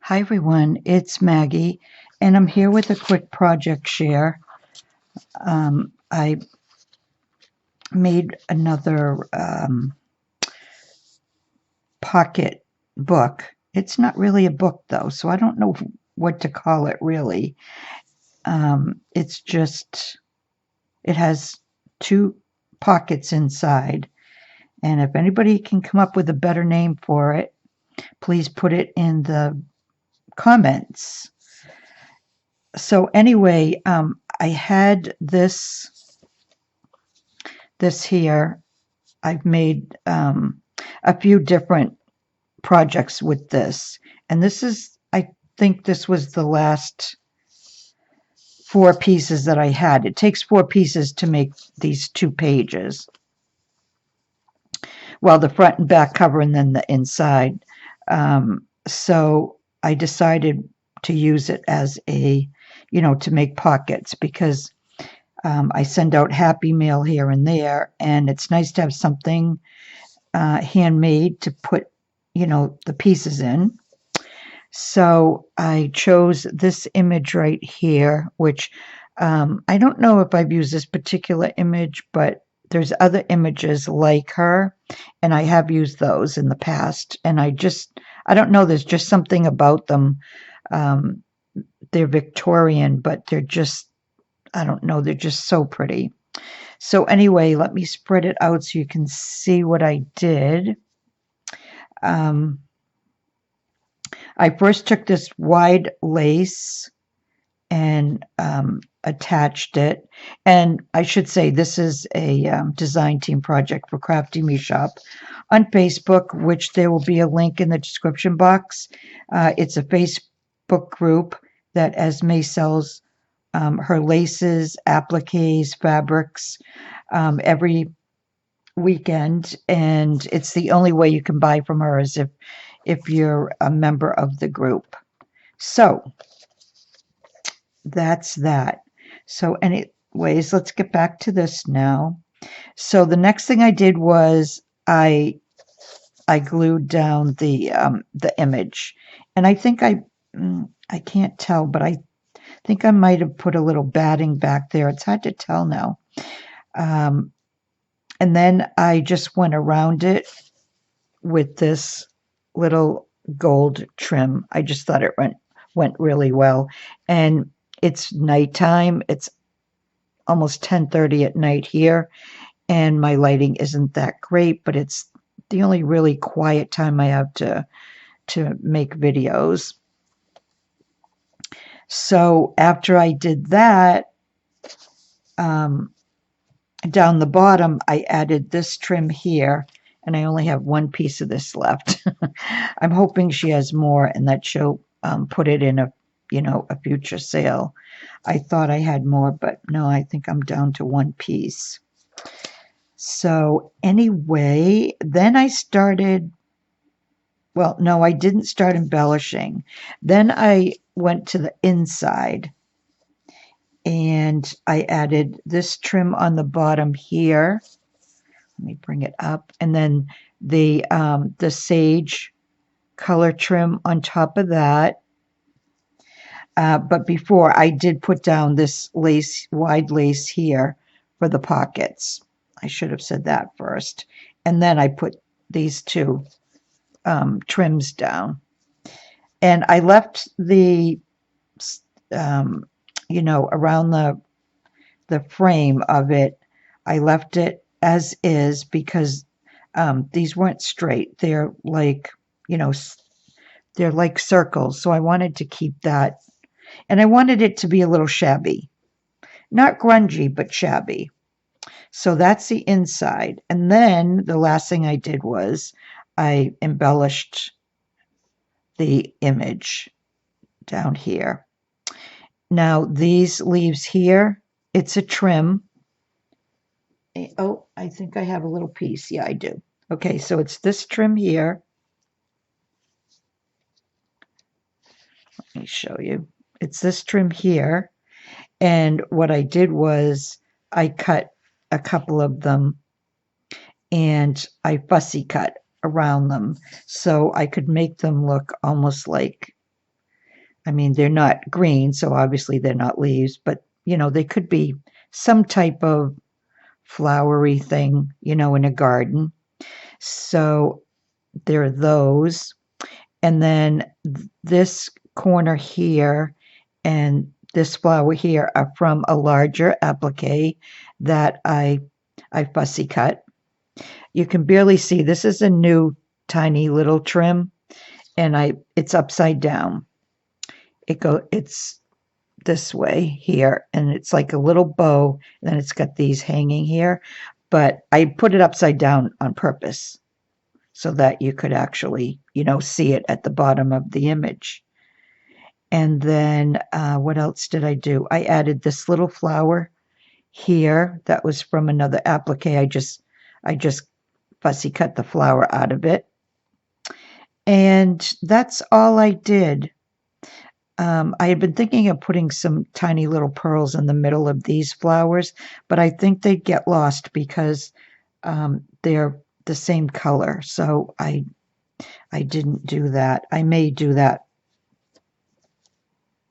Hi everyone, it's Maggie, and I'm here with a quick project share. I made another pocket book. It's not really a book though, so I don't know what to call it really. It's just, it has two pockets inside, and if anybody can come up with a better name for it, please put it in the comments. So anyway, I had this here. I've made a few different projects with this, and I think this was the last 4 pieces that I had. It takes 4 pieces to make these 2 pages. Well, the front and back cover and then the inside. So I decided to use it as to make pockets because I send out happy mail here and there, and it's nice to have something handmade to put, the pieces in. So I chose this image right here, which I don't know if I've used this particular image, but there's other images like her, and I have used those in the past. And I don't know, there's just something about them. They're Victorian, but I don't know, they're just so pretty. So anyway, let me spread it out so you can see what I did. I first took this wide lace and attached it. And I should say this is a design team project for Crafty Me Shop on Facebook, which there will be a link in the description box. It's a Facebook group that Esme sells her laces, appliques, fabrics every weekend, and it's the only way you can buy from her is if you're a member of the group. So that's that. So anyways, let's get back to this now. So the next thing I did was I glued down the image, and I think I can't tell, but I think I might have put a little batting back there. It's hard to tell now. And then I just went around it with this little gold trim. I just thought it went really well. And it's nighttime. It's almost 10:30 at night here, and my lighting isn't that great, but it's the only really quiet time I have to make videos. So after I did that, down the bottom, I added this trim here, and I only have 1 piece of this left. I'm hoping she has more and that she'll put it in a future sale. I thought I had more, but no, I think I'm down to 1 piece. So anyway, then I started, well, no, I didn't start embellishing. Then I went to the inside, and I added this trim on the bottom here. Let me bring it up. And then the sage color trim on top of that. But before, I did put down this wide lace here for the pockets. I should have said that first. And then I put these 2 trims down. And I left the around the frame of it, I left it as is because these weren't straight. They're like, they're like circles. So I wanted to keep that. And I wanted it to be a little shabby. Not grungy, but shabby. So that's the inside. And then the last thing I did was I embellished the image down here. Now, these leaves here, it's a trim. Oh, I think I have a little piece. Yeah, I do. Okay, so it's this trim here. Let me show you. It's this trim here. And what I did was I cut a couple of them and I fussy cut around them so I could make them look almost like I mean, they're not green, so obviously they're not leaves, but they could be some type of flowery thing, in a garden. So there are those. And then this corner here and this flower here are from a larger applique that I fussy cut. You can barely see, this is a new tiny little trim, and it's upside down. It's this way here, and it's like a little bow, and then it's got these hanging here, but I put it upside down on purpose so that you could actually, see it at the bottom of the image. And then what else did I do? I added this little flower here that was from another applique. I just fussy cut the flower out of it. And that's all I did. I had been thinking of putting some tiny little pearls in the middle of these flowers, but I think they'd get lost because they're the same color. So I didn't do that. I may do that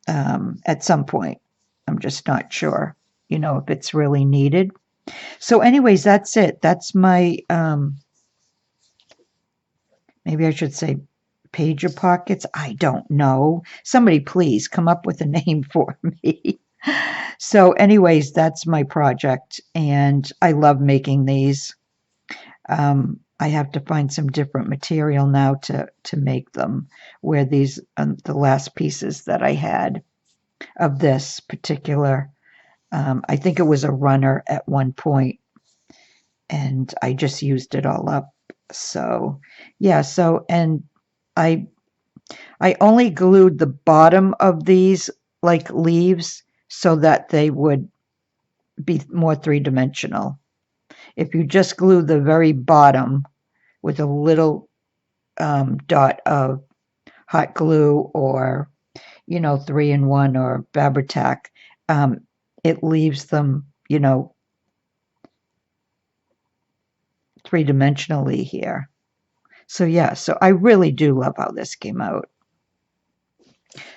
at some point. I'm just not sure, if it's really needed. So anyways, that's it. That's my, maybe I should say pager pockets. I don't know. Somebody please come up with a name for me. So anyways, that's my project, and I love making these. I have to find some different material now to make them, where these the last pieces that I had of this particular, I think it was a runner at one point, and I just used it all up. So yeah, and I only glued the bottom of these like leaves so that they would be more three-dimensional. If you just glue the very bottom with a little dot of hot glue or 3-in-1 or Fabri-Tac, it leaves them three-dimensionally here. So yeah, so I really do love how this came out.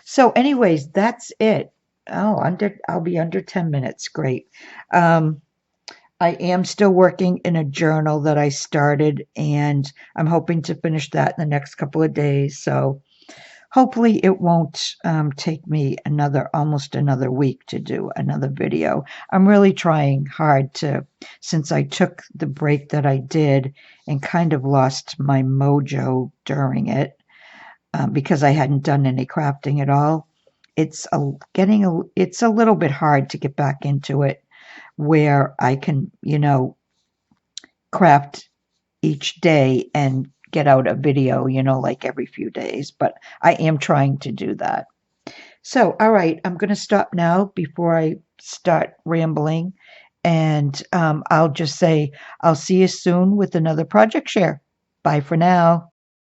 So anyways, that's it. Oh, I'll be under 10 minutes. Great. I am still working in a journal that I started, and I'm hoping to finish that in the next couple of days. So hopefully it won't take me almost another week to do another video. I'm really trying hard since I took the break that I did and kind of lost my mojo during it because I hadn't done any crafting at all. It's a little bit hard to get back into it where I can, craft each day and get out a video, like every few days, but I am trying to do that. So, all right, I'm going to stop now before I start rambling, and I'll just say I'll see you soon with another project share. Bye for now.